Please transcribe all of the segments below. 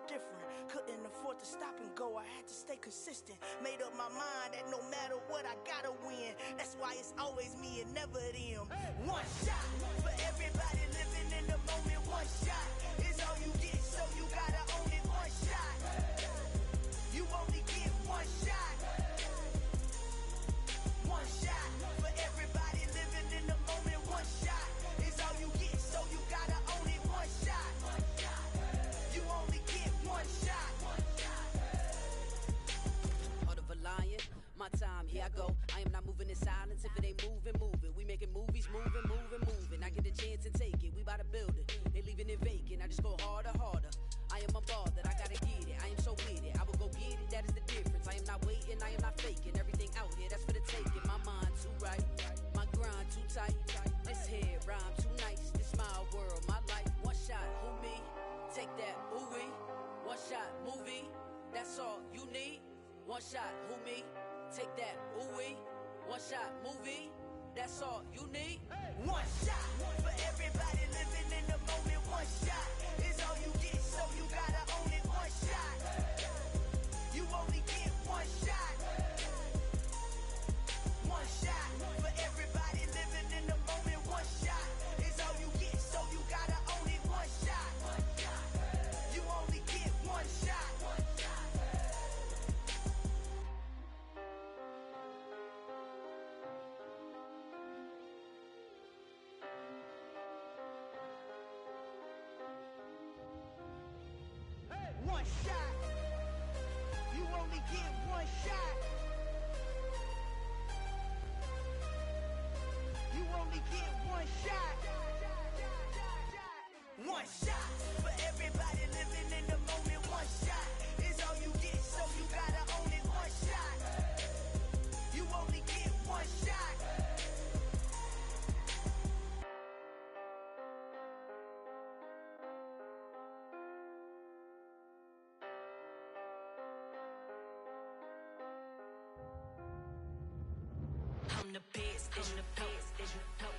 different. Couldn't afford to stop and go, I had to stay consistent. Made up my mind that no matter what, I gotta win. That's why it's always me and never them. One shot for everybody living in the moment. One shot is all you get, so you gotta own it. One shot, you only get one shot. One shot for everybody living in the moment. One shot is all you get, so you gotta own it. One shot, you only get one shot. Heart of a lion, my time, here I go. I am not moving in silence. If it ain't moving, moving. We making movies, moving, moving, moving. I get the chance and take it. We bout to build it. They leaving it vacant. I just go harder, harder. I am unbothered, I gotta get it. I am so with it. I will go get it. That is the difference. I am not waiting. I am not faking. Everything out here, that's for the taking. My mind too right, my grind too tight. This head rhyme too nice. This my world, my life. One shot, who me? Take that, ooh-wee. One shot, movie. That's all you need. One shot, who me? Take that, ooh-wee. One shot, movie. That's all you need. One shot for everybody living in the moment. One shot is all you get, so you gotta own it. One shot, you only get one shot. One shot for everybody living in the moment. One shot is all you get, so you gotta own it. One shot, you only get one shot. One shot, you only get one shot. You only get one shot. One shot for everybody living in the moment. One shot is all you get, so you gotta own it. One shot, you only get one shot. I'm the best, I'm the best, as you know.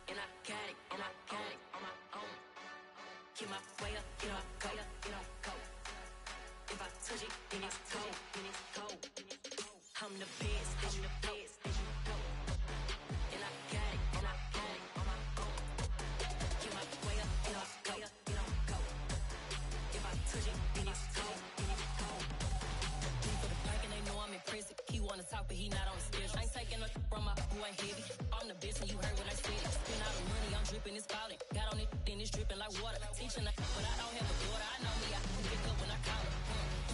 And I got it, and I got it on my own. Get my way up, get my go, get my go. If I touch it, then it's cold, then it's cold. I'm the best, I'm the best, as you know. And I got it, and I got it on my own. Get my way up, get my go, get my go. If I touch it, then it's cold, then it's cold. Leave for the bank and they know I'm in prison. He wanna talk, but he not on the schedule. I ain't taking nothing from my boy heavy. I'm the best and you heard what I said. Spend all the money, I'm dripping, it's falling. Got on it, then it's dripping like water. Teaching her, but I don't have a daughter. I know me, I can pick up when I call her.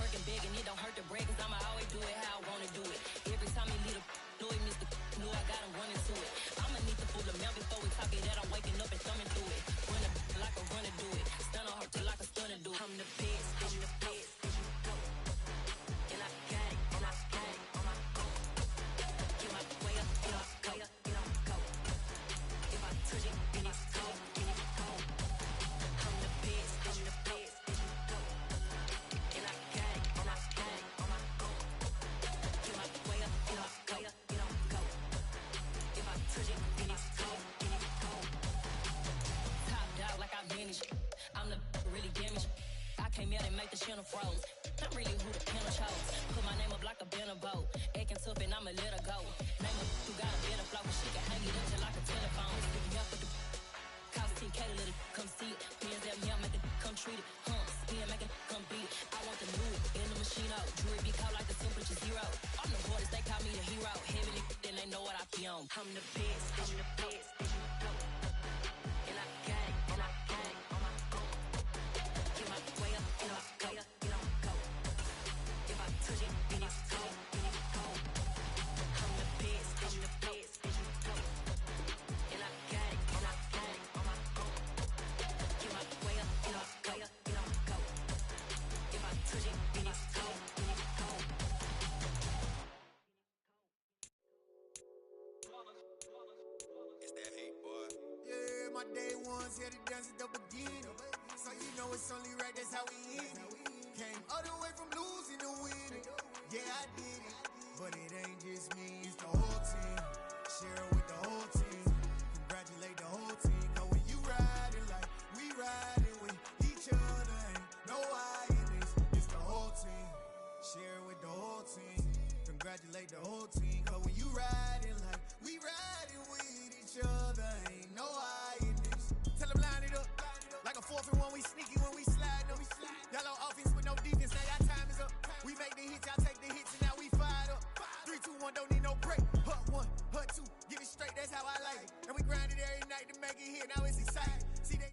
Working big and it don't hurt the break, cause I'ma always do it how I wanna do it. Every time he leave the know he missed the know I got him running to it. I'ma need to pull the mail before we talk it that I'm waking up and thumbing through it. Run a like a runner do it. Stun on her till like a stunner do it. I'm the best, I'm the best, as you know. And I got it, and I got it on my own. Get my way up, get my go, get my go. If I touch it, then it's cold, then it's cold. I'm the best, I'm the best, as you know. And I got it, and I got it on my own. Get my way up, get my go, get my go. If I touch it, then it's cold, then it's cold. Top dog like I manage. I'm the really damaged. I came out and make the channel froze. I'm really who the piano chose. Put my name up like a banner boat. Acting tough and I'ma let her go. Name her who got a better flow, but she can hang it up just like a telephone. Speaking up for the cost 10K to let it come see it. Hands at me, I make it come treat it. Spin, make it come beat it. I want the new in the machine out. Jewelry be caught like the temperature zero. I'm the hardest, they call me the hero. Heavily, then they know what I be on. I'm the best, I'm the best, as you know. And I got it, and I got it on my own. Get my way up, get my go, get my go. If I touch it, then it's cold, then it's cold. I'm the best, I'm the best, as you know. And I got it, and I got it on my own. Get my way up, get my go, get my go. If I touch it, then it's cold, then it's cold. It's that hate, boy. Yeah, my day ones here to dance at the beginning. So you know it's only right, that's how we hit it. Came all the way from losing to winning. Yeah, I did it. But it ain't just me, it's the whole team. Share it with the whole team. Congratulate the whole team. Cause when you riding like we riding with each other, ain't no I Congratulate the whole team, cause when you riding like we riding with each other, ain't no hiding this. Tell them line it up, like a 4th and 1, we sneaky when we slide up. Y'all on offense with no defense, now y'all time is up. We make the hits, y'all take the hits, and now we fired up. 3, 2, 1, don't need no break. Hut 1, hut 2, get it straight, that's how I like it. And we grind it every night to make it hit, now it's exciting. See they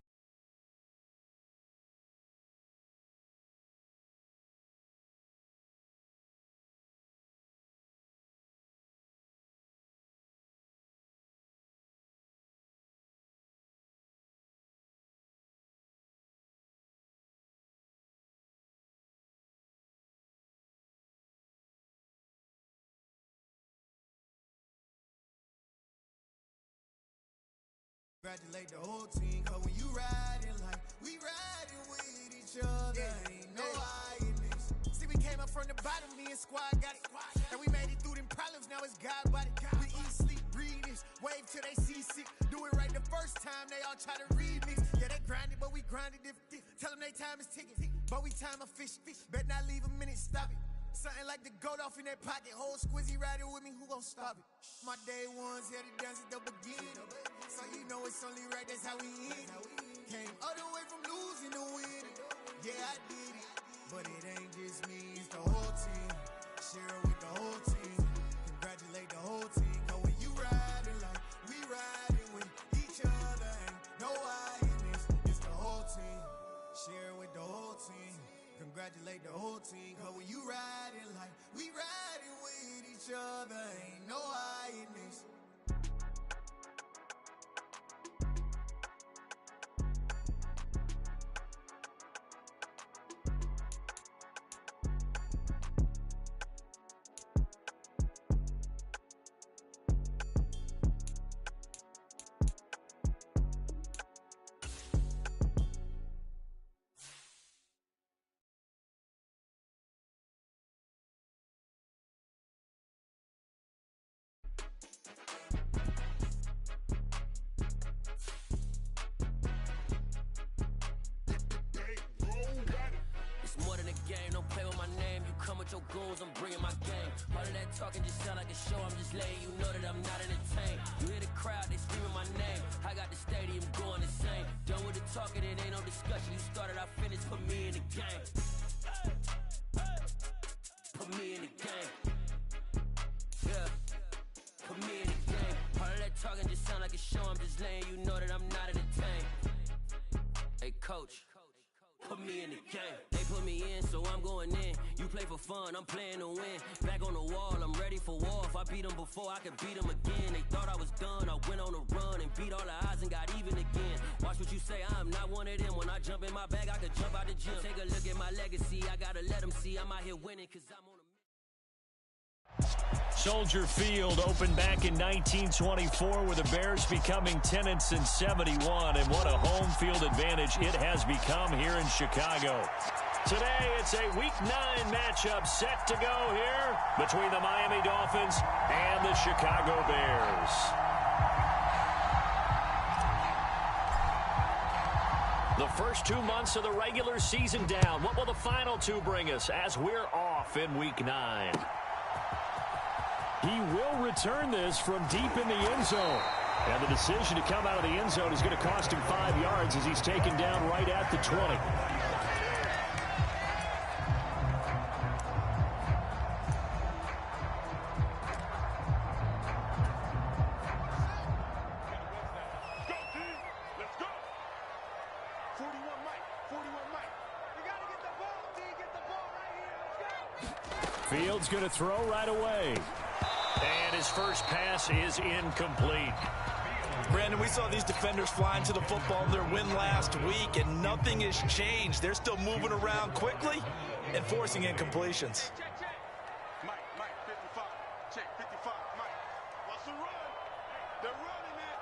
congratulate the whole team, cause when you riding like we riding with each other, ain't no hiding this. See, we came up from the bottom, me and squad got it. And we made it through them problems, now it's God body. We eat, sleep, breathe this, wave till they seasick. Do it right the first time, they all try to remix. Yeah, they grinded, but we grinded different. Tell them they time is ticking, but we time a fish. Bet not leave a minute, stop it. Something like the goat off in that pocket. Whole squizzy riding with me, who gon' stop it? My day ones here to dance at the beginning. So you know it's only right, that's how we end. Came all the way from losing to winning. Yeah, I did it, but it ain't just me, it's the whole team. Share it with the whole team. Congratulate the whole team. Cause when you riding like we riding with each other, ain't no hiding this. It's the whole team. Share it with the whole team. Congratulate the whole team, cause when you riding like we riding with each other, ain't no hiding this. Your goons, I'm bringing my game. All of that talking just sound like a show. I'm just letting you know that I'm not entertained. You hear the crowd, they screaming my name. I got the stadium going insane. Done with the talking, it ain't no discussion. You started, I finished. Put me in the game. Put me in the game. Yeah. Put me in the game. All of that talking just sound like a show. I'm just letting you know that I'm not entertained. Hey, coach. Put me in the game. They put me in, so I'm going in. You play for fun, I'm playing to win. Back on the wall, I'm ready for war. If I beat them before, I can beat them again. They thought I was done, I went on a run and beat all the odds and got even again. Watch what you say, I'm not one of them. When I jump in my bag, I could jump out the gym. Take a look at my legacy, I gotta let them see I'm out here winning, cause I'm on a Soldier Field opened back in 1924 with the Bears becoming tenants in 71, and what a home field advantage it has become here in Chicago. Today, it's a Week 9 matchup set to go here between the Miami Dolphins and the Chicago Bears. The first 2 months of the regular season down. What will the final 2 bring us as we're off in Week 9? He will return this from deep in the end zone. And the decision to come out of the end zone is going to cost him 5 yards as he's taken down right at the 20. Fields going to throw right away. And his first pass is incomplete. Brandon, we saw these defenders flying to the football in their win last week, and nothing has changed. They're still moving around quickly and forcing incompletions. Mike, 55. Check, 55. Mike, what's the run? They're running it.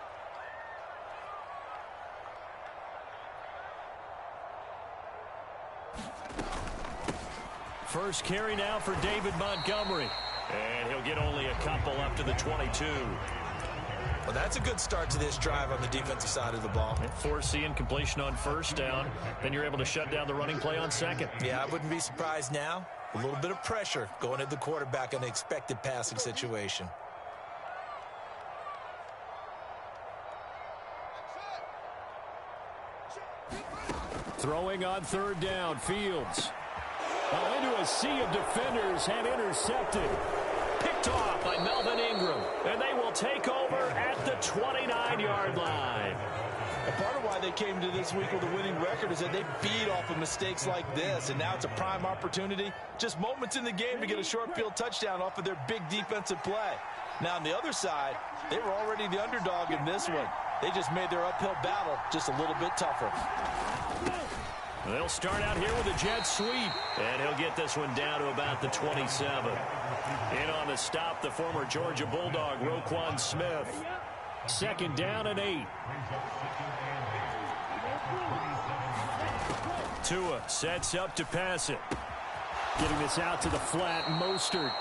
First carry now for David Montgomery. And he'll get only a couple up to the 22. Well, that's a good start to this drive on the defensive side of the ball. Force incompletion on first down. Then you're able to shut down the running play on second. Yeah, I wouldn't be surprised now A little bit of pressure going at the quarterback in the expected passing situation. Throwing on third down, Fields. Into a sea of defenders and intercepted. Picked off by Melvin Ingram. And they will take over at the 29-yard line. And part of why they came to this week with a winning record is that they feed off of mistakes like this. And now it's a prime opportunity. Just moments in the game to get a short field touchdown off of their big defensive play. Now on the other side, they were already the underdog in this one. They just made their uphill battle just a little bit tougher. They'll start out here with a jet sweep. And he'll get this one down to about the 27. In on the stop, the former Georgia Bulldog, Roquan Smith. Second down and 8. Tua sets up to pass it. Getting this out to the flat, Mostert.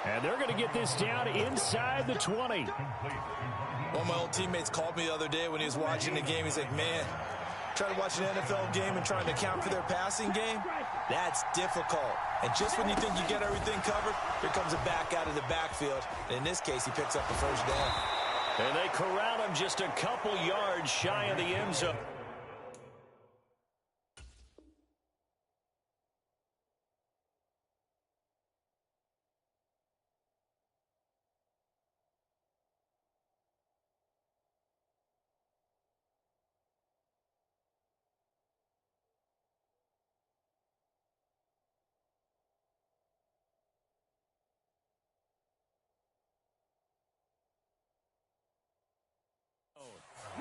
And they're going to get this down inside the 20. One of my old teammates called me the other day when he was watching the game. He's like, man, trying to watch an NFL game and trying to account for their passing game, that's difficult. And just when you think you get everything covered, here comes a back out of the backfield. And in this case, he picks up the first down. And they corral him just a couple yards shy of the end zone.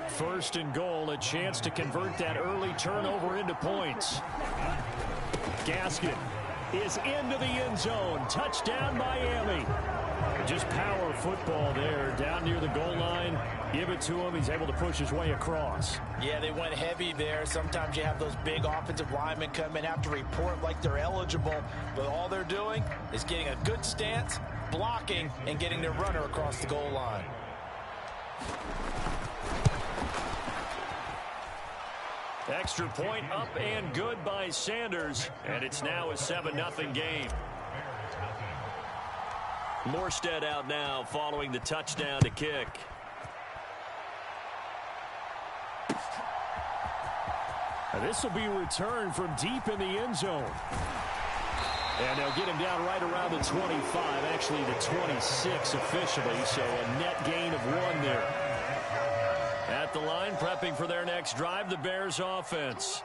First and goal, a chance to convert that early turnover into points. Gaskin is into the end zone. Touchdown, Miami. Just power football there down near the goal line. Give it to him. He's able to push his way across. Yeah, they went heavy there. Sometimes you have those big offensive linemen come in, have to report like they're eligible. But all they're doing is getting a good stance, blocking, and getting their runner across the goal line. Extra point up and good by Sanders. And it's now a 7-0 game. Morstead out now following the touchdown to kick. And this will be returned from deep in the end zone. And they'll get him down right around the 25, actually the 26 officially, so a net gain of 1 there. At the line, prepping for their next drive, the Bears offense.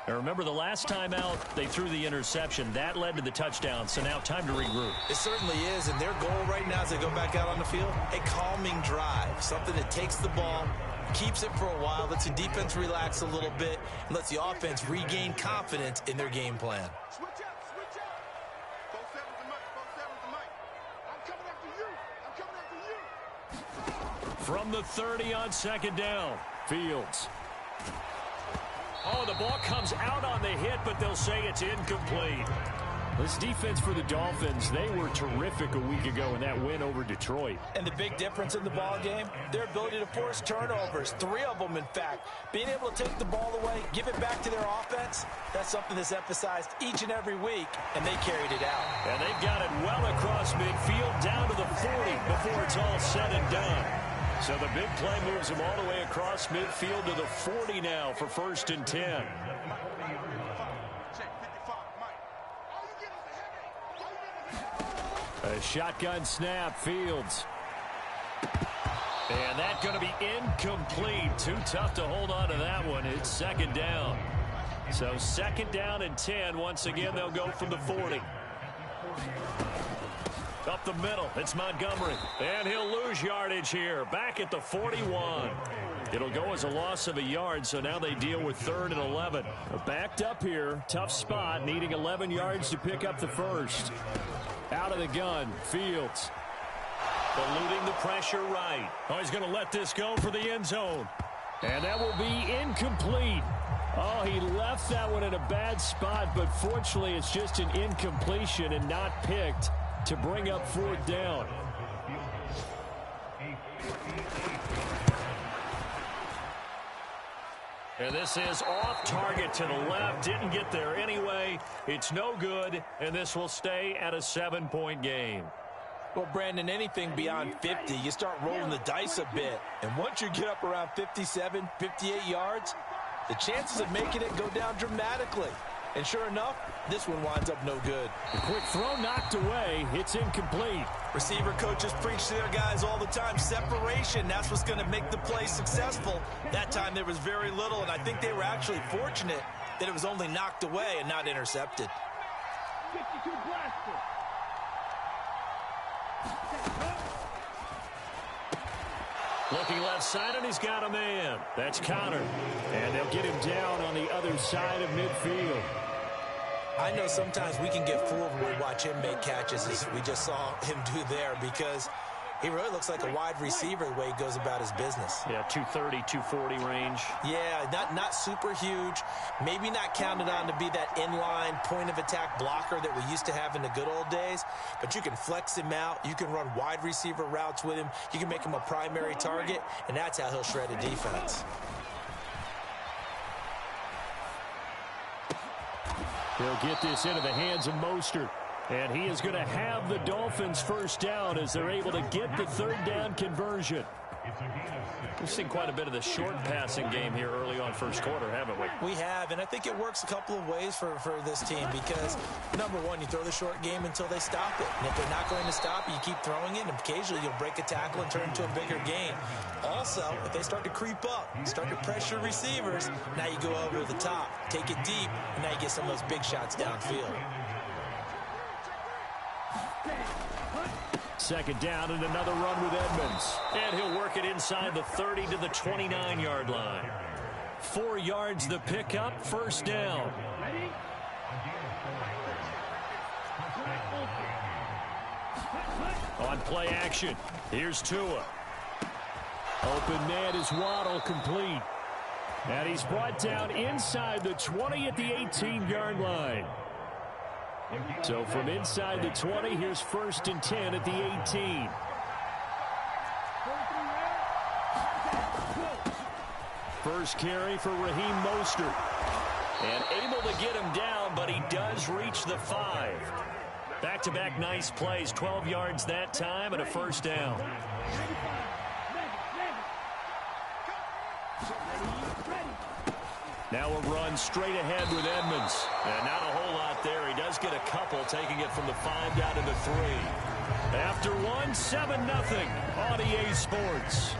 Now remember, the last time out, they threw the interception. That led to the touchdown, so now time to regroup. It certainly is, and their goal right now as they go back out on the field, a calming drive, something that takes the ball, keeps it for a while, lets the defense relax a little bit, and lets the offense regain confidence in their game plan. Switch up, switch up. 4-7's the mic, 4-7's the mic. I'm coming after you. I'm coming after you. From the 30 on second down, Fields. Oh, the ball comes out on the hit, but they'll say it's incomplete. This defense for the Dolphins, they were terrific a week ago in that win over Detroit. And the big difference in the ball game, their ability to force turnovers, 3 of them in fact. Being able to take the ball away, give it back to their offense, that's something that's emphasized each and every week, and they carried it out. And they've got it well across midfield down to the 40 before it's all said and done. So the big play moves them all the way across midfield to the 40 now for 1st and 10. A shotgun snap, Fields. And that's going to be incomplete. Too tough to hold on to that one. It's second down. So second down and 10. Once again, they'll go from the 40. Up the middle, it's Montgomery. And he'll lose yardage here. Back at the 41. It'll go as a loss of a yard, so now they deal with 3rd and 11. Backed up here, tough spot, needing 11 yards to pick up the first. Out of the gun, Fields. Eluding the pressure right. Oh, he's going to let this go for the end zone. And that will be incomplete. Oh, he left that one in a bad spot, but fortunately it's just an incompletion and not picked to bring up 4th down. And this is off target to the left. Didn't get there anyway. It's no good, and this will stay at a 7-point game. Well, Brandon, anything beyond 50, you start rolling the dice a bit. And once you get up around 57, 58 yards, the chances of making it go down dramatically. And sure enough, this one winds up no good. A quick throw knocked away. It's incomplete. Receiver coaches preach to their guys all the time. Separation, that's what's going to make the play successful. That time there was very little, and I think they were actually fortunate that it was only knocked away and not intercepted. 52 blaster. Looking left side, and he's got a man. That's Connor. And they'll get him down on the other side of midfield. I know sometimes we can get fooled when we watch him make catches, as we just saw him do there, because he really looks like a wide receiver the way he goes about his business. Yeah, 230, 240 range. Yeah, not super huge. Maybe not counted on to be that inline point-of-attack blocker that we used to have in the good old days. But you can flex him out. You can run wide receiver routes with him. You can make him a primary target, and that's how he'll shred a defense. He'll get this into the hands of Mostert. And he is going to have the Dolphins first down as they're able to get the third down conversion. We've seen quite a bit of the short passing game here early on first quarter, haven't we? We have, and I think it works a couple of ways for this team because, number one, you throw the short game until they stop it. And if they're not going to stop it, you keep throwing it, and occasionally you'll break a tackle and turn it into a bigger gain. Also, if they start to creep up, start to pressure receivers, now you go over the top, take it deep, and now you get some of those big shots downfield. Second down and another run with Edmonds. And he'll work it inside the 30 to the 29-yard line. 4 yards the pickup, first down. On play action, here's Tua. Open man is Waddle, complete. And he's brought down inside the 20 at the 18-yard line. So from inside the 20, here's 1st and 10 at the 18. First carry for Raheem Mostert. And able to get him down, but he does reach the 5. Back-to-back nice plays, 12 yards that time and a first down. Now a run straight ahead with Edmonds. And not a whole lot there. He does get a couple, taking it from the 5 down to the 3. After one, 7-0 on EA Sports.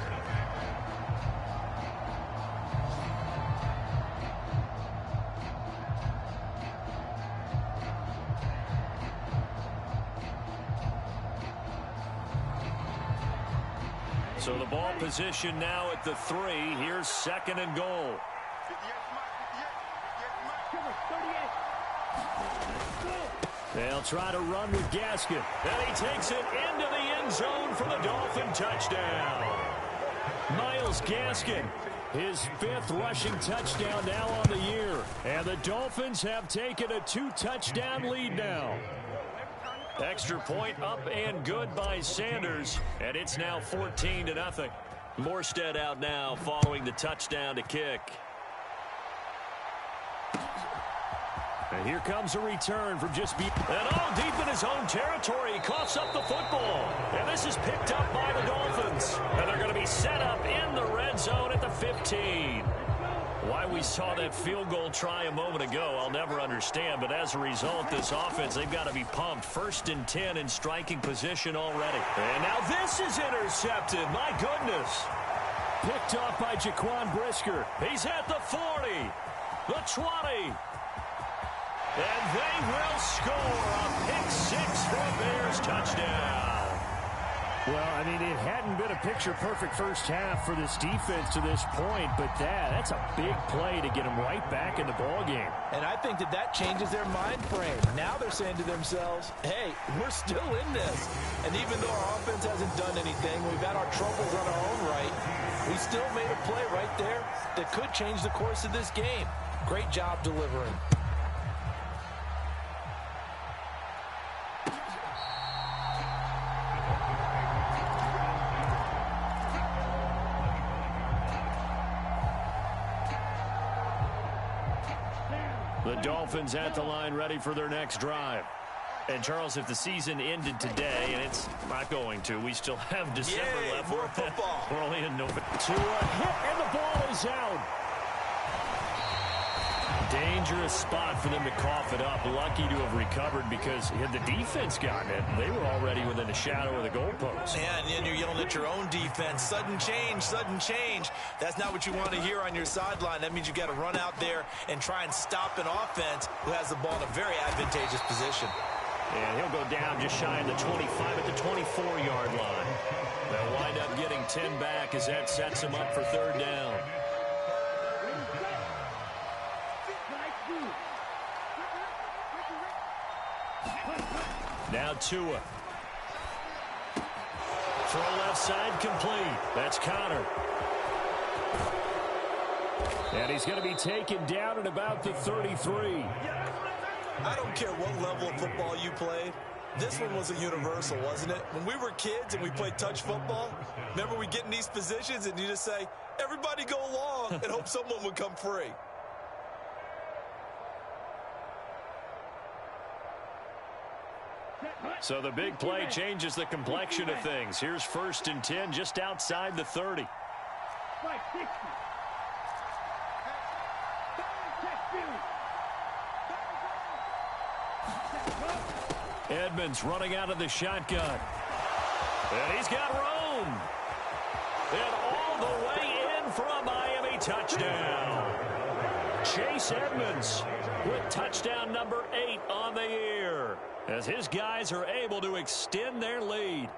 So the ball position now at the 3. Here's 2nd and goal. They'll try to run with Gaskin. And he takes it into the end zone for the Dolphin touchdown. Myles Gaskin, his 5th rushing touchdown now on the year. And the Dolphins have taken a 2-touchdown lead now. Extra point up and good by Sanders. And it's now 14-0. Morstead out now following the touchdown to kick. And here comes a return from just and all deep in his own territory. He coughs up the football. And this is picked up by the Dolphins. And they're going to be set up in the red zone at the 15. Why we saw that field goal try a moment ago, I'll never understand. But as a result, this offense, they've got to be pumped. 1st and 10 in striking position already. And now this is intercepted. My goodness. Picked off by Jaquan Brisker. He's at the 40. The 20. And they will score a pick-6 for a Bears touchdown. Well, I mean, it hadn't been a picture-perfect first half for this defense to this point, but that's a big play to get them right back in the ballgame. And I think that changes their mind frame. Now they're saying to themselves, hey, we're still in this. And even though our offense hasn't done anything, we've had our troubles on our own right, we still made a play right there that could change the course of this game. Great job delivering. The Dolphins at the line, ready for their next drive. And, Charles, if the season ended today, and it's not going to, we still have December left. More football. We're only in November. To a hit, and the ball is out. Dangerous spot for them to cough it up. Lucky to have recovered because had the defense gotten it, they were already within a shadow of the goalpost. Yeah, and then you're yelling at your own defense. Sudden change, sudden change. That's not what you want to hear on your sideline. That means you got to run out there and try and stop an offense who has the ball in a very advantageous position. And he'll go down just shy of the 25 at the 24-yard line. They'll wind up getting 10 back as that sets them up for third down. Now Tua. Throw left side complete. That's Connor. And he's going to be taken down at about the 33. I don't care what level of football you played. This one was a universal, wasn't it? When we were kids and we played touch football, remember we get in these positions and you just say, everybody go along and hope someone would come free. So the big play changes the complexion of things. Here's 1st and 10 just outside the 30. Edmonds running out of the shotgun. And he's got room. And all the way in for a Miami touchdown. Chase Edmonds with touchdown number 8 on the year, as his guys are able to extend their lead.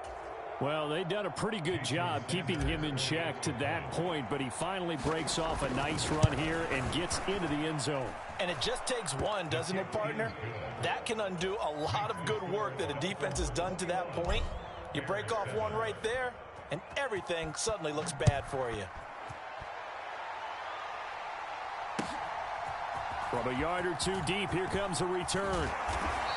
Well, they've done a pretty good job keeping him in check to that point, but he finally breaks off a nice run here and gets into the end zone. And it just takes one, doesn't it, partner? That can undo a lot of good work that a defense has done to that point. You break off one right there, and everything suddenly looks bad for you. From a yard or two deep, here comes a return.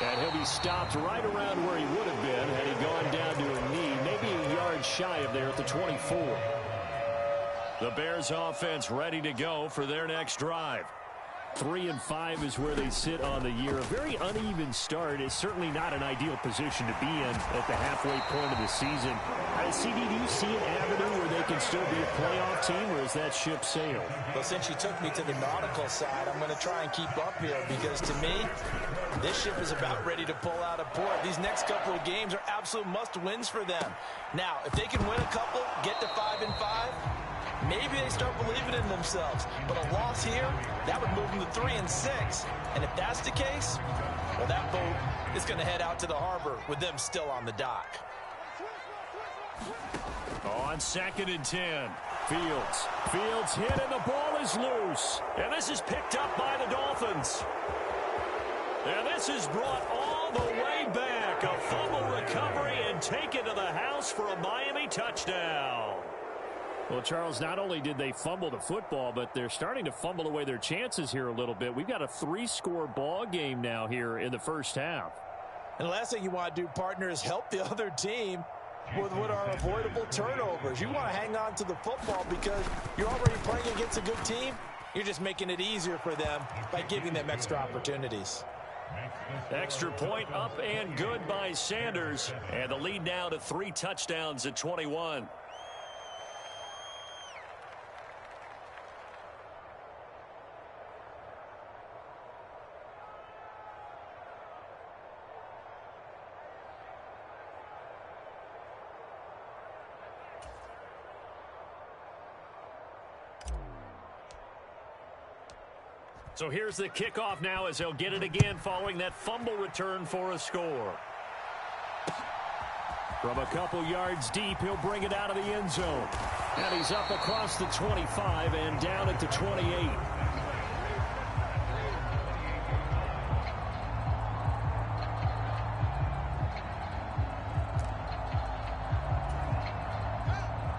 And he'll be stopped right around where he would have been had he gone down to a knee, maybe a yard shy of there at the 24. The Bears offense ready to go for their next drive. 3-5 is where they sit on the year. A very uneven start is certainly not an ideal position to be in at the halfway point of the season. CD, do you see an avenue where they can still be a playoff team, or is that ship sailed? Well, since you took me to the nautical side, I'm going to try and keep up here because, to me, this ship is about ready to pull out of port. These next couple of games are absolute must-wins for them. Now, if they can win a couple, get to 5-5, maybe they start believing in themselves. But a loss here, that would move them to 3-6. And if that's the case, well, that boat is going to head out to the harbor with them still on the dock. On 2nd and 10, Fields hit and the ball is loose. And this is picked up by the Dolphins. And this is brought all the way back. A fumble recovery and taken to the house for a Miami touchdown. Well, Charles, not only did they fumble the football, but they're starting to fumble away their chances here a little bit. We've got a 3-score ball game now here in the first half. And the last thing you want to do, partner, is help the other team with what are avoidable turnovers. You want to hang on to the football because you're already playing against a good team. You're just making it easier for them by giving them extra opportunities. Extra point up and good by Sanders. And the lead now to 3 touchdowns at 21. So here's the kickoff now as they'll get it again following that fumble return for a score. From a couple yards deep, he'll bring it out of the end zone. And he's up across the 25 and down at the 28.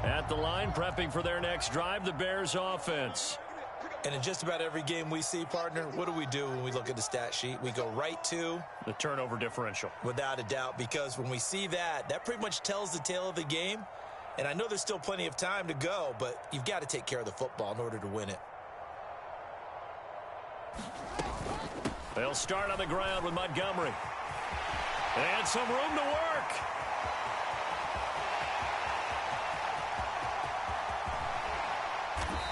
At the line, prepping for their next drive, the Bears offense. And in just about every game we see, partner, what do we do when we look at the stat sheet? We go right to the turnover differential. Without a doubt, because when we see that, that pretty much tells the tale of the game. And I know there's still plenty of time to go, but you've got to take care of the football in order to win it. They'll start on the ground with Montgomery. And some room to work.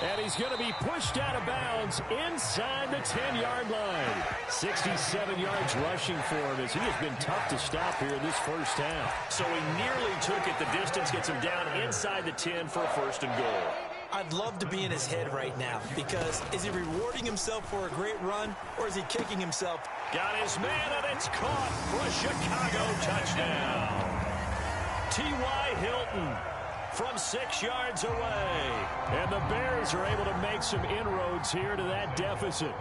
And he's going to be pushed out of bounds inside the 10-yard line. 67 yards rushing for him as he has been tough to stop here in this first half. So he nearly took it the distance, gets him down inside the 10 for a first and goal. I'd love to be in his head right now because is he rewarding himself for a great run or is he kicking himself? Got his man and it's caught for a Chicago touchdown. T.Y. Hilton from 6 yards away. And the Bears are able to make some inroads here to that deficit.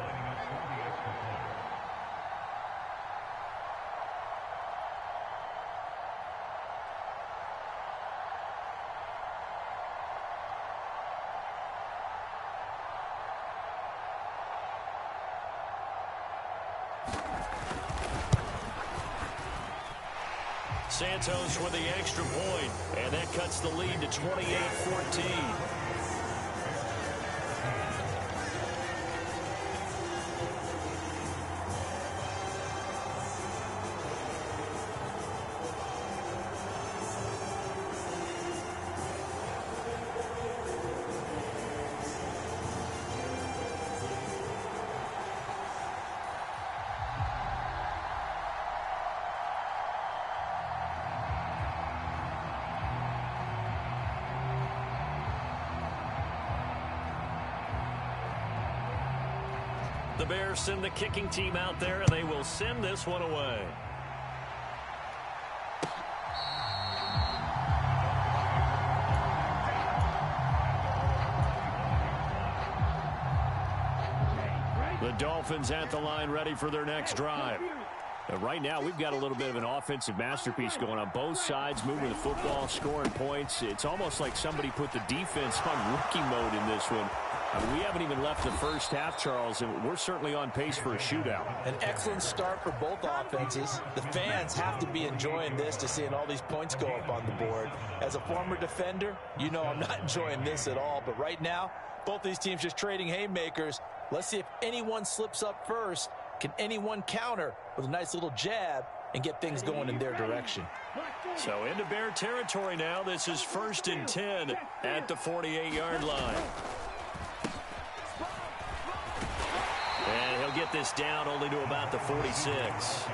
Santos with the extra point, and that cuts the lead to 28-14. The Bears send the kicking team out there, and they will send this one away. The Dolphins at the line ready for their next drive. Right now, we've got a little bit of an offensive masterpiece going on. Both sides moving the football, scoring points. It's almost like somebody put the defense on rookie mode in this one. We haven't even left the first half, Charles, and we're certainly on pace for a shootout. An excellent start for both offenses. The fans have to be enjoying this to seeing all these points go up on the board. As a former defender, you know I'm not enjoying this at all. But right now, both these teams just trading haymakers. Let's see if anyone slips up first. Can anyone counter with a nice little jab and get things going in their direction? So into Bear territory now. This is 1st and 10 at the 48-yard line. And he'll get this down only to about the 46.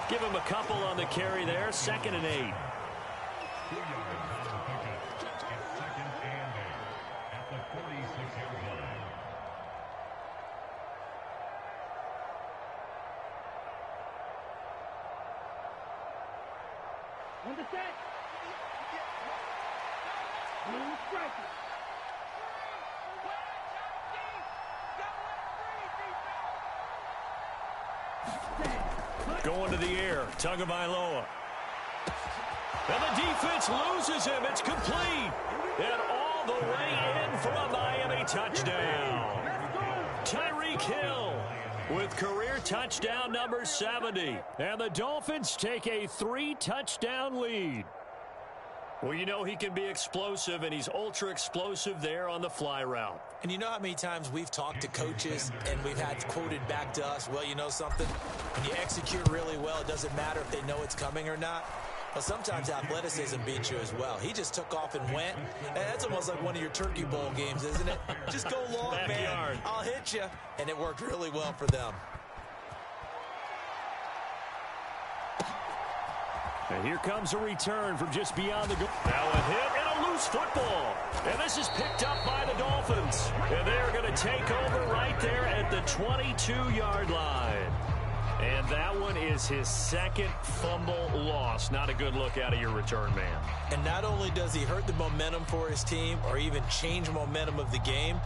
Give him a couple on the carry there. 2nd and 8. Going to the air, Tagovailoa. And the defense loses him. It's complete. And all the way in for a Miami touchdown. Tyreek Hill with career touchdown number 70. And the Dolphins take a 3-touchdown lead. Well, you know he can be explosive, and he's ultra-explosive there on the fly route. And you know how many times we've talked to coaches and we've had quoted back to us, well, you know something? When you execute really well, it doesn't matter if they know it's coming or not. Well, sometimes athleticism beats you as well. He just took off and went. And that's almost like one of your Turkey Bowl games, isn't it? Just go long, man. I'll hit you. And it worked really well for them. And here comes a return from just beyond the goal. Now a hit and a loose football. And this is picked up by the Dolphins. And they're going to take over right there at the 22-yard line. And that one is his 2nd fumble loss. Not a good look out of your return man. And not only does he hurt the momentum for his team or even change momentum of the game,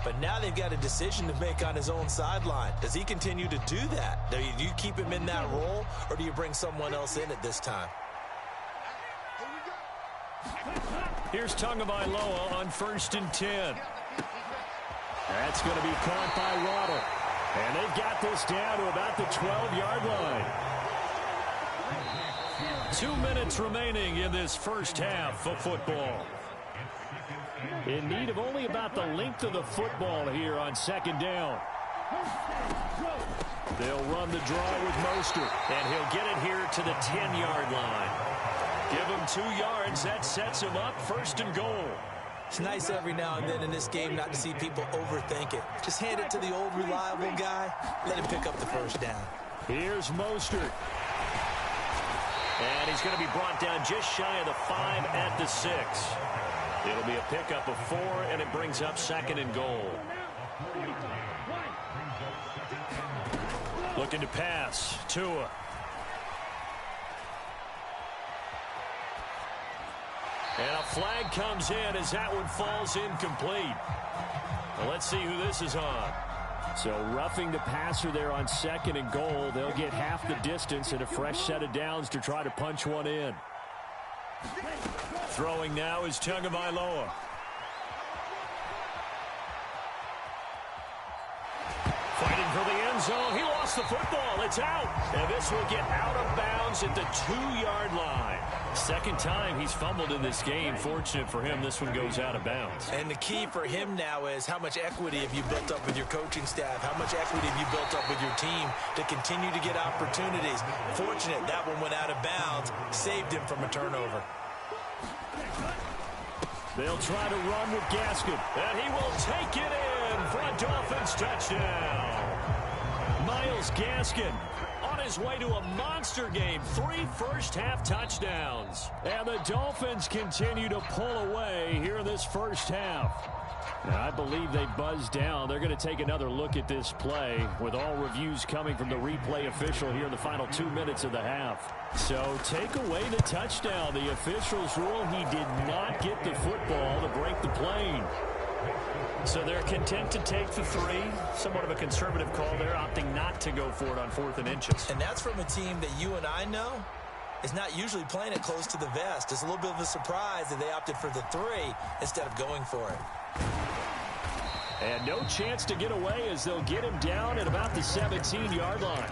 but now they've got a decision to make on his own sideline. Does he continue to do that? Do you keep him in that role, or do you bring someone else in at this time? Here's Tagovailoa on 1st and 10. That's going to be caught by Waddle. And they've got this down to about the 12-yard line. 2 minutes remaining in this first half of football. In need of only about the length of the football here on 2nd down. They'll run the draw with Mostert, and he'll get it here to the 10-yard line. Give him 2 yards. That sets him up 1st and goal. It's nice every now and then in this game not to see people overthink it. Just hand it to the old reliable guy. Let him pick up the 1st down. Here's Mostert. And he's going to be brought down just shy of the 5 at the 6. It'll be a pickup of 4, and it brings up 2nd and goal. Looking to pass. Tua. And a flag comes in as that one falls incomplete. Well, let's see who this is on. So roughing the passer there on 2nd and goal. They'll get half the distance and a fresh set of downs to try to punch one in. Throwing now is Tagovailoa. Fighting for the end zone. He lost the football. It's out. And this will get out of bounds at the 2-yard line. 2nd time he's fumbled in this game. Fortunate for him, this one goes out of bounds. And the key for him now is how much equity have you built up with your coaching staff? How much equity have you built up with your team to continue to get opportunities? Fortunate that one went out of bounds. Saved him from a turnover. They'll try to run with Gaskin, and he will take it in for a Dolphins touchdown. Myles Gaskin on his way to a monster game. 3 first-half touchdowns. And the Dolphins continue to pull away here in this first half. And I believe they buzzed down. They're going to take another look at this play with all reviews coming from the replay official here in the final 2 minutes of the half. So take away the touchdown. The officials rule he did not get the football to break the plane. So they're content to take the 3. Somewhat of a conservative call there, opting not to go for it on 4th and inches. And that's from a team that you and I know is not usually playing it close to the vest. It's a little bit of a surprise that they opted for the 3 instead of going for it. And no chance to get away as they'll get him down at about the 17-yard line.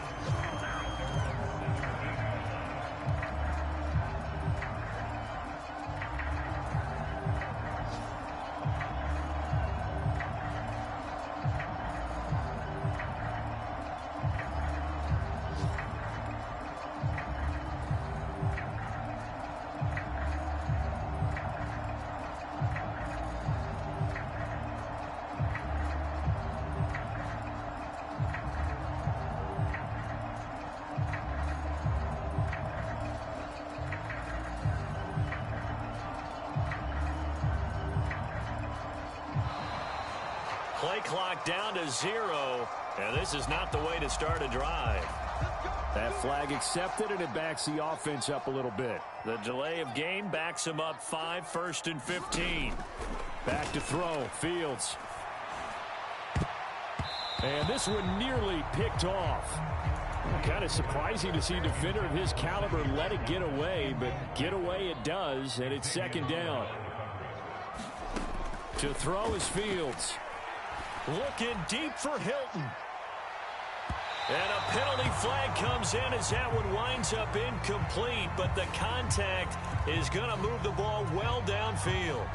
Play clock down to 0, and this is not the way to start a drive. That flag accepted, and it backs the offense up a little bit. The delay of game backs him up 5, 1st and 15. Back to throw, Fields. And this one nearly picked off. Kind of surprising to see a defender of his caliber let it get away, but get away it does, and it's 2nd down. To throw is Fields. Looking deep for Hilton. And a penalty flag comes in as that one winds up incomplete, but the contact is going to move the ball well downfield.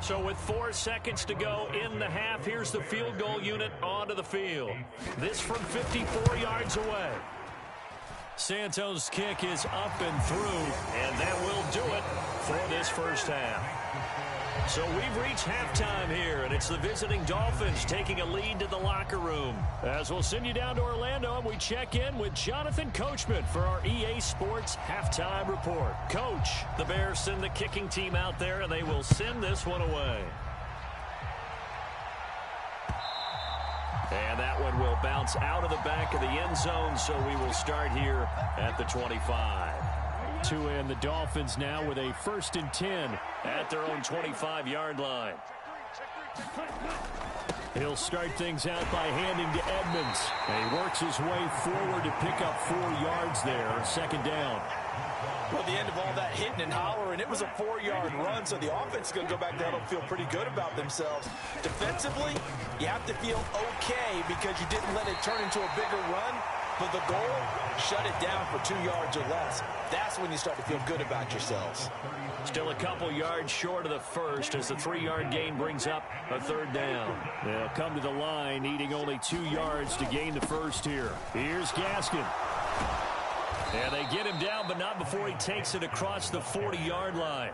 So with 4 seconds to go in the half, here's the field goal unit onto the field. This from 54 yards away. Santos' kick is up and through, and that will do it for this first half. So we've reached halftime here, and it's the visiting Dolphins taking a lead to the locker room. As we'll send you down to Orlando, and we check in with Jonathan Coachman for our EA Sports Halftime Report. Coach, the Bears send the kicking team out there, and they will send this one away. And that one will bounce out of the back of the end zone, so we will start here at the 25. Tua and the Dolphins now with a 1st and 10 at their own 25-yard line. He'll start things out by handing to Edmonds. And he works his way forward to pick up 4 yards there. 2nd down. Well, the end of all that hitting and hollering, it was a 4-yard run, so the offense is going to go back down and feel pretty good about themselves. Defensively, you have to feel okay because you didn't let it turn into a bigger run. But the goal, shut it down for 2 yards or less. That's when you start to feel good about yourselves. Still a couple yards short of the first as the 3-yard gain brings up a third down. They'll come to the line needing only 2 yards to gain the first here. Here's Gaskin. And they get him down, but not before he takes it across the 40-yard line.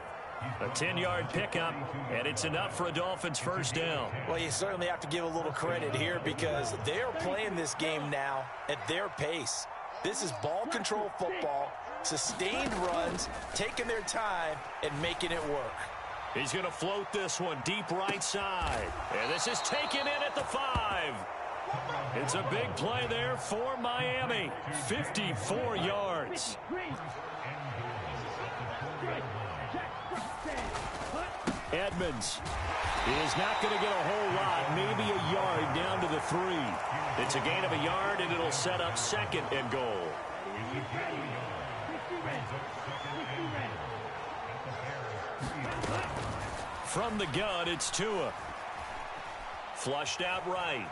A 10-yard pickup, and it's enough for a Dolphins first down. Well, you certainly have to give a little credit here because they are playing this game now at their pace. This is ball control football, sustained runs, taking their time, and making it work. He's going to float this one deep right side. And this is taken in at the 5. It's a big play there for Miami. 54 yards. Edmonds is not going to get a whole lot, maybe a yard down to the 3. It's a gain of a yard, and it'll set up 2nd and goal. From the gun, it's Tua. Flushed out right.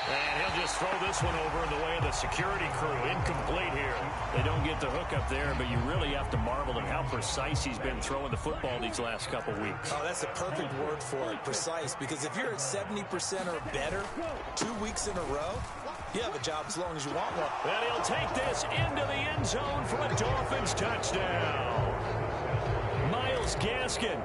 And he'll just throw this one over in the way of the security crew. Incomplete here. They don't get the hook up there, but you really have to marvel at how precise he's been throwing the football these last couple weeks. Oh, that's a perfect word for it, precise, because if you're at 70% or better 2 weeks in a row, you have a job as long as you want one. And he'll take this into the end zone for a Dolphins touchdown. Myles Gaskin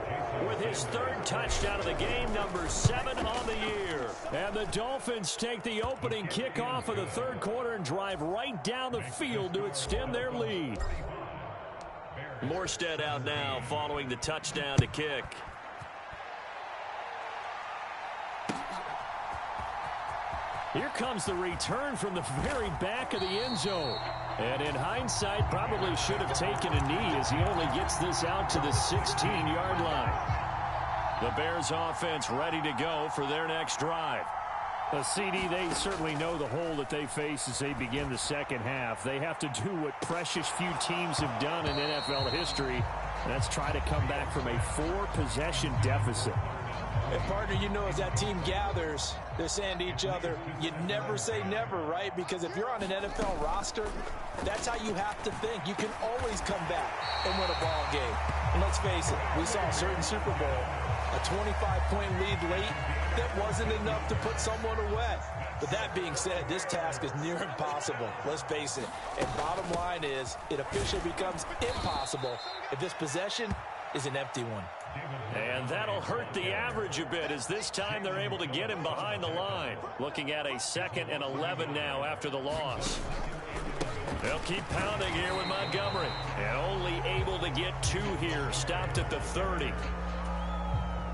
with his 3rd touchdown of the game, number 7 on the year. And the Dolphins take the opening kickoff of the 3rd quarter and drive right down the field to extend their lead. Morstead out now following the touchdown to kick. Here comes the return from the very back of the end zone. And in hindsight, probably should have taken a knee as he only gets this out to the 16-yard line. The Bears offense ready to go for their next drive. CD, they certainly know the hole that they face as they begin the second half. They have to do what precious few teams have done in NFL history, and that's try to come back from a 4-possession deficit. And, partner, you know as that team gathers, they're saying to each other, you never say never, right? Because if you're on an NFL roster, that's how you have to think. You can always come back and win a ball game. And let's face it, we saw a certain Super Bowl, a 25-point lead late that wasn't enough to put someone away. But that being said, this task is near impossible. Let's face it. And bottom line is, it officially becomes impossible if this possession is an empty one. And that'll hurt the average a bit as this time they're able to get him behind the line. Looking at a 2nd and 11 now after the loss. They'll keep pounding here with Montgomery. And only able to get 2 here. Stopped at the 30.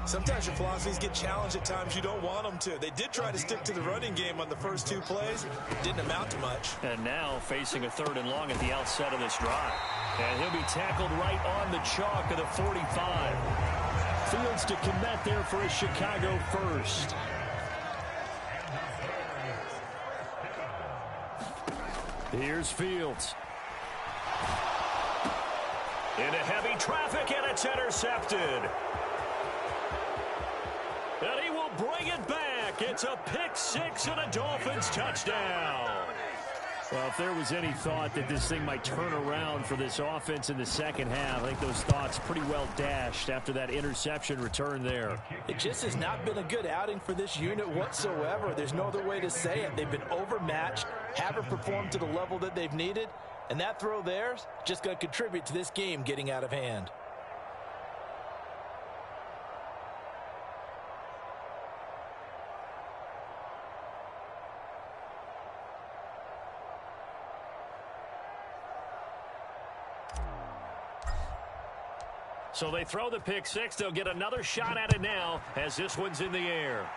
Sometimes your philosophies get challenged at times you don't want them to. They did try to stick to the running game on the first 2 plays. Didn't amount to much. And now facing a 3rd and long at the outset of this drive. And he'll be tackled right on the chalk of the 45. Fields to commit there for a Chicago first. Here's Fields. Into heavy traffic, and it's intercepted. And he will bring it back. It's a pick 6 and a Dolphins touchdown. Well, if there was any thought that this thing might turn around for this offense in the second half, I think those thoughts pretty well dashed after that interception return there. It just has not been a good outing for this unit whatsoever. There's no other way to say it. They've been overmatched, haven't performed to the level that they've needed, and that throw there's just going to contribute to this game getting out of hand. So they throw the pick 6. They'll get another shot at it now as this one's in the air.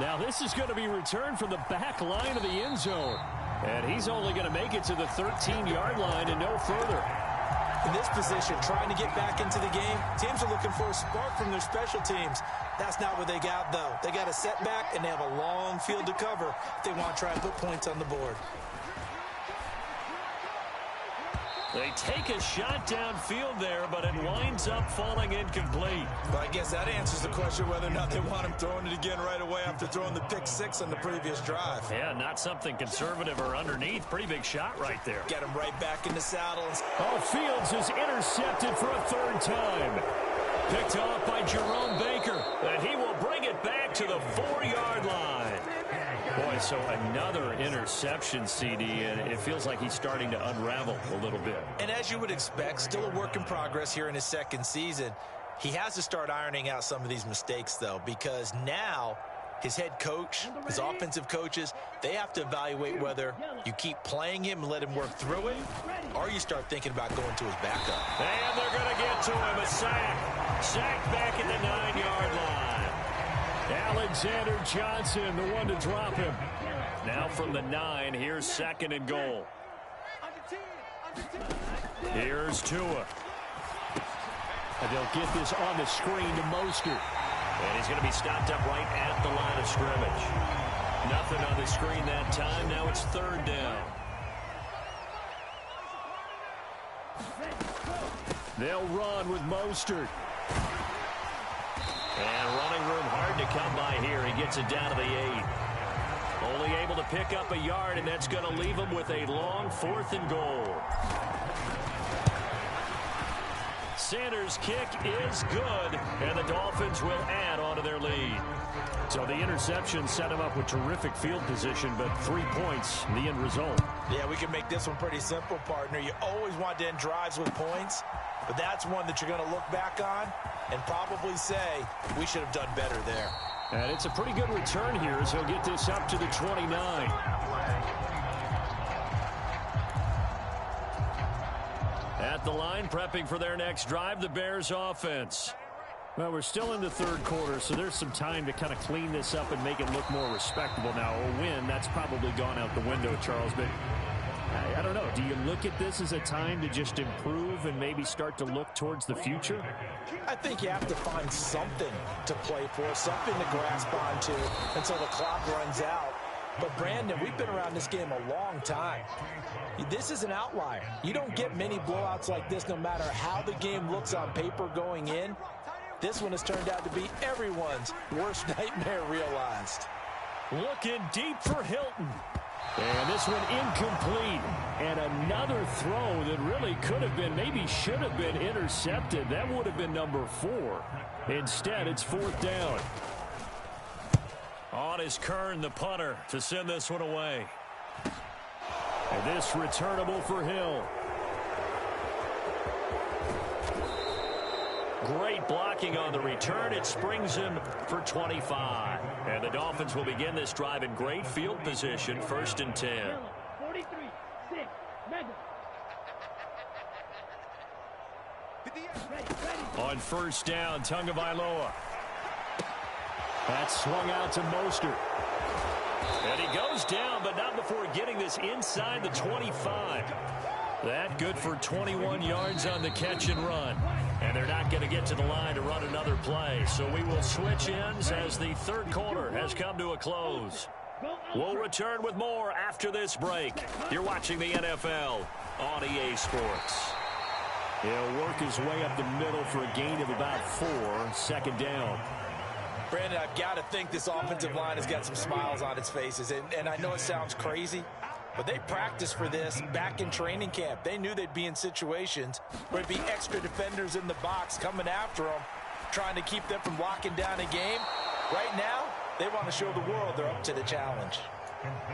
Now this is going to be returned from the back line of the end zone. And he's only going to make it to the 13-yard line and no further. In this position, trying to get back into the game, teams are looking for a spark from their special teams. That's not what they got, though. They got a setback, and they have a long field to cover if they want to try and put points on the board. They take a shot downfield there, but it winds up falling incomplete. Well, I guess that answers the question whether or not they want him throwing it again right away after throwing the pick six on the previous drive. Yeah, not something conservative or underneath. Pretty big shot right there. Get him right back in the saddle. Fields is intercepted for a third time. Picked off by Jerome Baker, and he will bring it back to the 4-yard line. Boy, so another interception, CD, and it feels like he's starting to unravel a little bit. And as you would expect, still a work in progress here in his second season. He has to start ironing out some of these mistakes, though, because now his head coach, his offensive coaches, they have to evaluate whether you keep playing him and let him work through it, or you start thinking about going to his backup. And they're going to get to him. A sack. Sack back at the 9-yard line. Alexander Johnson, the one to drop him. Now from the 9, here's 2nd and goal. Here's Tua. And they'll get this on the screen to Mostert. And he's going to be stopped up right at the line of scrimmage. Nothing on the screen that time. Now it's 3rd down. They'll run with Mostert. And running room hard to come by here. He gets it down to the 8. Only able to pick up a yard, and that's going to leave him with a long 4th and goal. Sanders' kick is good, and the Dolphins will add on to their lead. So the interception set him up with terrific field position, but 3 points, the end result. Yeah, we can make this one pretty simple, partner. You always want to end drives with points, but that's one that you're going to look back on and probably say, we should have done better there. And it's a pretty good return here as he'll get this up to the 29. At the line, prepping for their next drive, the Bears offense. Well, we're still in the 3rd quarter, so there's some time to kind of clean this up and make it look more respectable. Now, a win, that's probably gone out the window, Charles, but I don't know. Do you look at this as a time to just improve and maybe start to look towards the future? I think you have to find something to play for, something to grasp onto until the clock runs out. But, Brandon, we've been around this game a long time. This is an outlier. You don't get many blowouts like this no matter how the game looks on paper going in. This one has turned out to be everyone's worst nightmare realized. Looking deep for Hilton. And this one incomplete. And another throw that really could have been, maybe should have been intercepted. That would have been number 4. Instead, it's 4th down. On is Kern, the punter, to send this one away. And this returnable for Hill. Great blocking on the return. It springs him for 25. And the Dolphins will begin this drive in great field position, 1st and 10. 43-6, Mega. On 1st down, Tagovailoa. That's swung out to Mostert. And he goes down, but not before getting this inside the 25. That good for 21 yards on the catch and run. And they're not going to get to the line to run another play. So we will switch ends as the 3rd quarter has come to a close. We'll return with more after this break. You're watching the NFL on EA Sports. He'll work his way up the middle for a gain of about 4, 2nd down. Brandon, I've got to think this offensive line has got some smiles on its faces. And I know it sounds crazy, but they practiced for this back in training camp. They knew they'd be in situations where it'd be extra defenders in the box coming after them, trying to keep them from locking down a game. Right now, they want to show the world they're up to the challenge.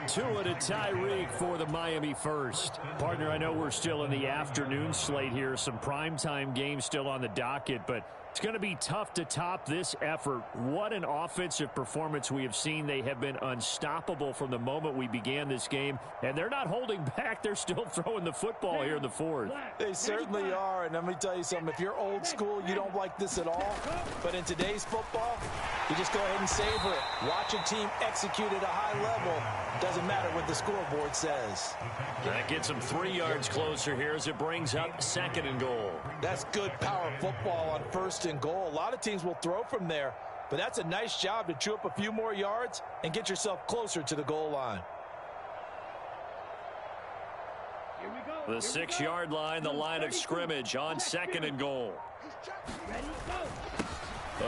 Tua to Tyreek for the Miami first. Partner, I know we're still in the afternoon slate here. Some primetime games still on the docket, but it's going to be tough to top this effort. What an offensive performance we have seen. They have been unstoppable from the moment we began this game, and they're not holding back. They're still throwing the football here in the 4th. They certainly are, and let me tell you something. If you're old school, you don't like this at all. But in today's football, you just go ahead and savor it. Watch a team execute at a high level. Doesn't matter what the scoreboard says. That gets them 3 yards closer here as it brings up 2nd and goal. That's good power football on 1st and goal. A lot of teams will throw from there, but that's a nice job to chew up a few more yards and get yourself closer to the goal line. Here we go. The 6-yard line, the line of scrimmage on 2nd and goal.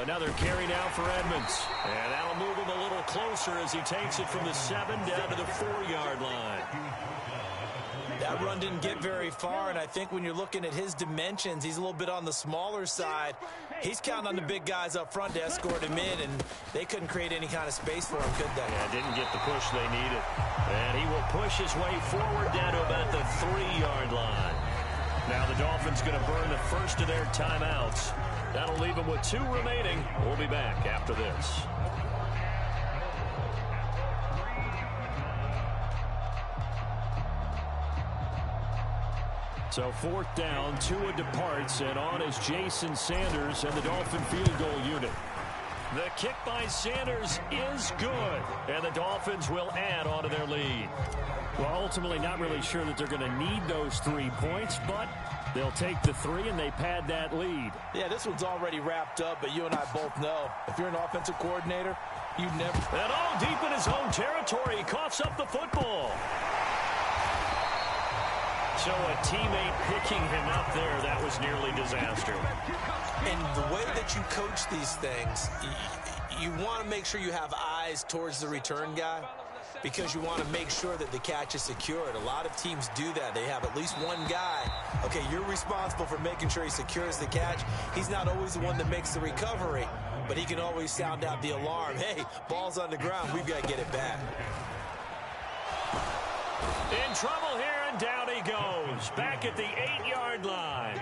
Another carry now for Edmonds. And that'll move him a little closer as he takes it from the 7 down to the 4-yard line. That run didn't get very far, and I think when you're looking at his dimensions, he's a little bit on the smaller side. He's counting on the big guys up front to escort him in, and they couldn't create any kind of space for him, could they? Yeah, didn't get the push they needed. And he will push his way forward down to about the 3-yard line. Now the Dolphins going to burn the first of their timeouts. That'll leave them with 2 remaining. We'll be back after this. So 4th down, Tua departs, and on is Jason Sanders and the Dolphin field goal unit. The kick by Sanders is good, and the Dolphins will add on to their lead. Well, ultimately not really sure that they're going to need those 3 points, but they'll take the 3 and they pad that lead. Yeah, this one's already wrapped up, but you and I both know if you're an offensive coordinator, you never... And all deep in his own territory, he coughs up the football. So a teammate picking him up there, that was nearly disaster. And the way that you coach these things, you want to make sure you have eyes towards the return guy because you want to make sure that the catch is secured. A lot of teams do that. They have at least one guy. Okay, you're responsible for making sure he secures the catch. He's not always the one that makes the recovery, but he can always sound out the alarm. Hey, ball's on the ground. We've got to get it back. In trouble here, and down he goes. Back at the 8-yard line.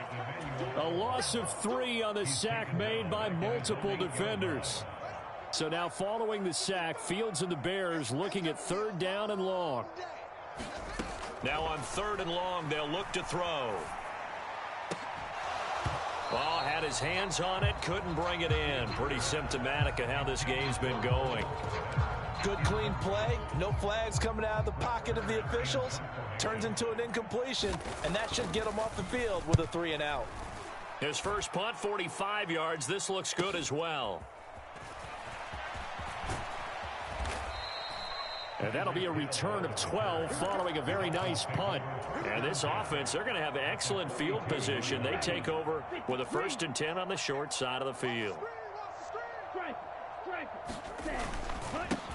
A loss of 3 on the sack made by multiple defenders. So now following the sack, Fields and the Bears looking at 3rd down and long. Now on 3rd and long, they'll look to throw. Ball had his hands on it, couldn't bring it in. Pretty symptomatic of how this game's been going. Good, clean play. No flags coming out of the pocket of the officials. Turns into an incompletion, and that should get him off the field with a 3 and out. His first punt, 45 yards. This looks good as well. And that'll be a return of 12 following a very nice punt. And this offense, they're going to have excellent field position. They take over with a 1st and 10 on the short side of the field.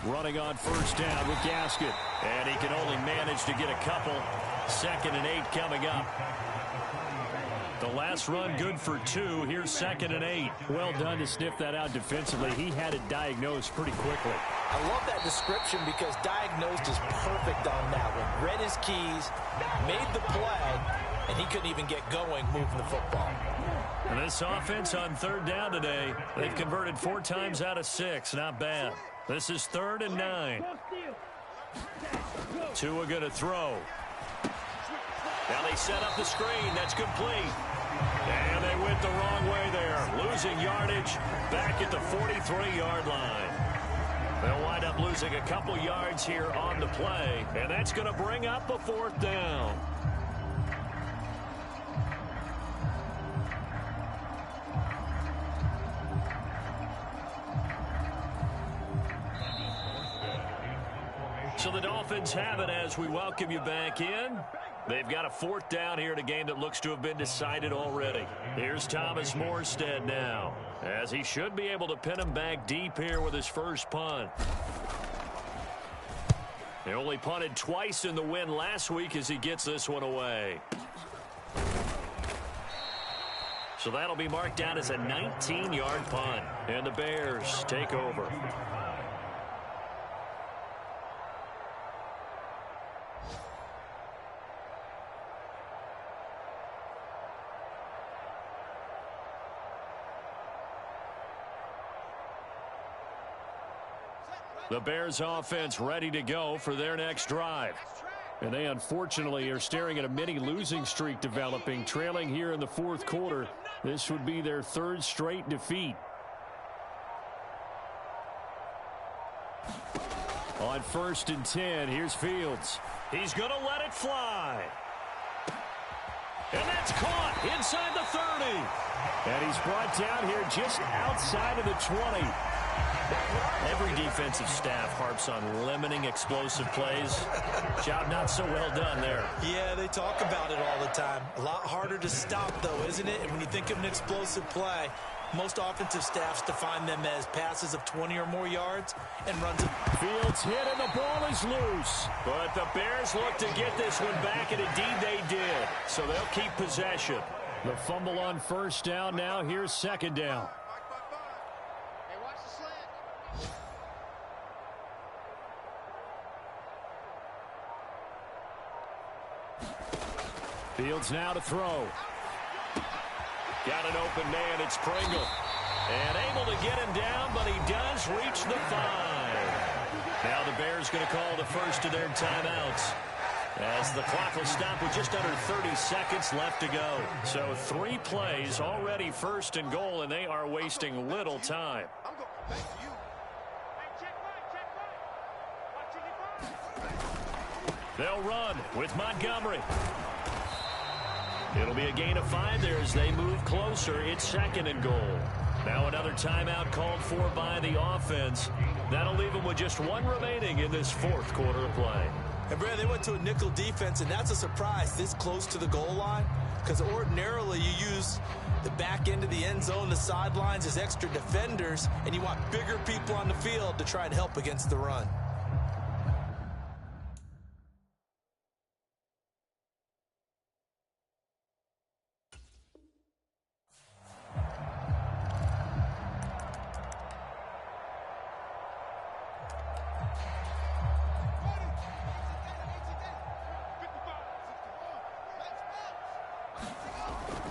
Running on 1st down with Gaskin. And he can only manage to get a couple. 2nd and 8 coming up. The last run good for 2. Here's 2nd and 8. Well done to sniff that out defensively. He had it diagnosed pretty quickly. I love that description because diagnosed is perfect on that one. Read his keys, made the play, and he couldn't even get going moving the football. And this offense on 3rd down today, they've converted 4 times out of 6. Not bad. This is 3rd and 9. Tua going to throw. Now they set up the screen. That's complete. And they went the wrong way there. Losing yardage back at the 43-yard line. They'll wind up losing a couple yards here on the play. And that's going to bring up a 4th down. So the Dolphins have it as we welcome you back in. They've got a 4th down here in a game that looks to have been decided already. Here's Thomas Morstead now, as he should be able to pin him back deep here with his first punt. He only punted twice in the win last week as he gets this one away. So that'll be marked down as a 19-yard punt. And the Bears take over. The Bears offense ready to go for their next drive. And they unfortunately are staring at a mini losing streak developing, trailing here in the 4th quarter. This would be their 3rd straight defeat. On 1st and 10, here's Fields. He's going to let it fly. And that's caught inside the 30. And he's brought down here just outside of the 20. Every defensive staff harps on limiting explosive plays. Job not so well done there. Yeah, they talk about it all the time. A lot harder to stop, though, isn't it? And when you think of an explosive play, most offensive staffs define them as passes of 20 or more yards and runs of... Fields hit and the ball is loose. But the Bears look to get this one back, and indeed they did. So they'll keep possession. The fumble on first down. Now here's second down. Hey, watch the slant. Fields now to throw. Got an open man. It's Pringle. And able to get him down, but he does reach the 5. Now the Bears going to call the first of their timeouts, as the clock will stop with just under 30 seconds left to go. So 3 plays already first and goal, and they are wasting little time. I'm going back to you. They'll run with Montgomery. It'll be a gain of 5 there as they move closer. It's second and goal. Now another timeout called for by the offense. That'll leave them with just 1 remaining in this fourth quarter of play. And Brad, they went to a nickel defense, and that's a surprise this close to the goal line, because ordinarily you use the back end of the end zone, the sidelines as extra defenders, and you want bigger people on the field to try and help against the run.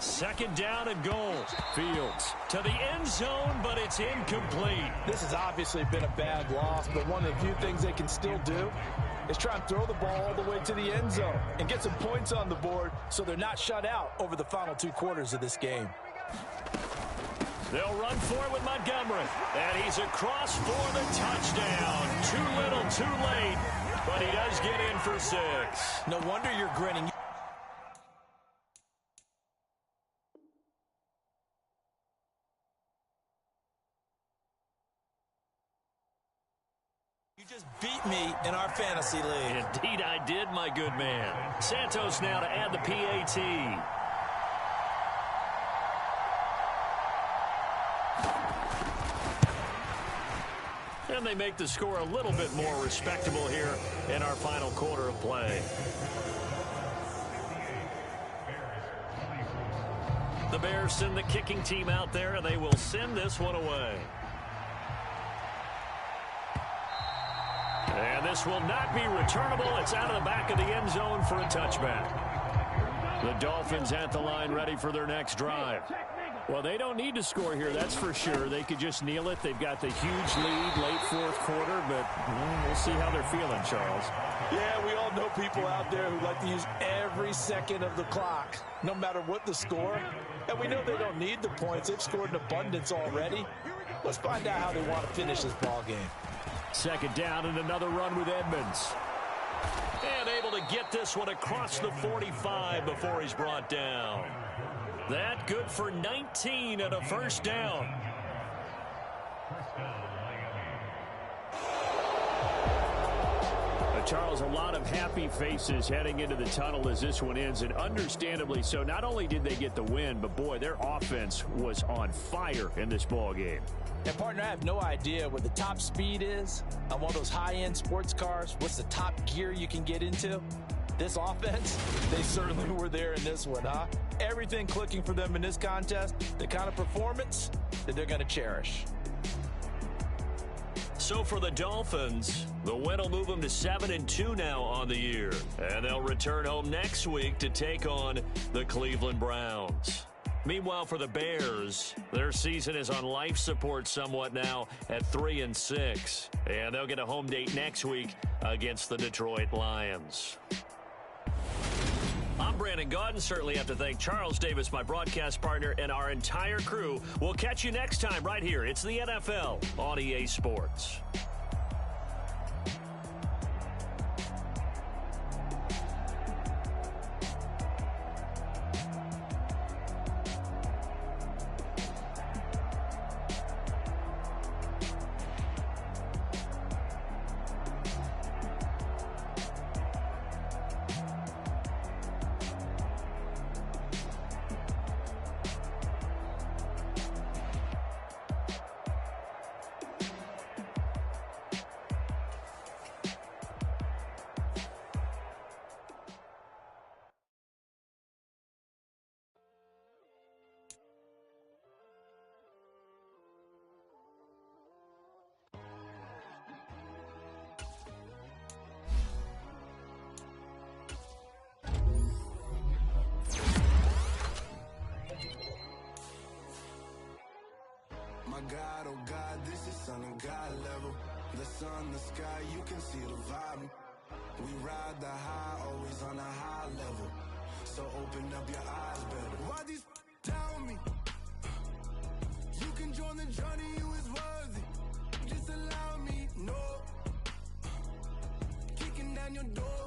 Second down and goal. Fields to the end zone, but it's incomplete. This has obviously been a bad loss, but one of the few things they can still do is try and throw the ball all the way to the end zone and get some points on the board so they're not shut out over the final 2 quarters of this game. They'll run for it with Montgomery, and he's across for the touchdown. Too little, too late, but he does get in for 6. No wonder you're grinning. You just beat me in our fantasy league. Indeed I did, my good man. Santos now to add the PAT. And they make the score a little bit more respectable here in our final quarter of play. The Bears send the kicking team out there, and they will send this one away. And this will not be returnable. It's out of the back of the end zone for a touchback. The Dolphins at the line ready for their next drive. Well, they don't need to score here, that's for sure. They could just kneel it. They've got the huge lead late fourth quarter, but we'll see how they're feeling, Charles. Yeah, we all know people out there who like to use every second of the clock, no matter what the score. And we know they don't need the points. They've scored in abundance already. Let's find out how they want to finish this ball game. Second down and another run with Edmonds. And able to get this one across the 45 before he's brought down. That good for 19 and a first down. Charles, a lot of happy faces heading into the tunnel as this one ends, and understandably so. Not only did they get the win, but boy, their offense was on fire in this ball game. And partner, I have no idea what the top speed is on one of those high-end sports cars. What's the top gear you can get into? This offense, they certainly were there in this one, huh? Everything clicking for them in this contest, the kind of performance that they're going to cherish. So for the Dolphins, the win will move them to 7-2 now on the year. And they'll return home next week to take on the Cleveland Browns. Meanwhile, for the Bears, their season is on life support somewhat now at 3-6. And they'll get a home date next week against the Detroit Lions. I'm Brandon Gaudin. Certainly have to thank Charles Davis, my broadcast partner, and our entire crew. We'll catch you next time right here. It's the NFL on EA Sports. my God, oh God, this is son of God level. The sun, the sky, you can see the vibe. We ride the high, always on a high level. So open up your eyes better. Why these tell me? You can join the journey, you is worthy. Just allow me, no. Kicking down your door.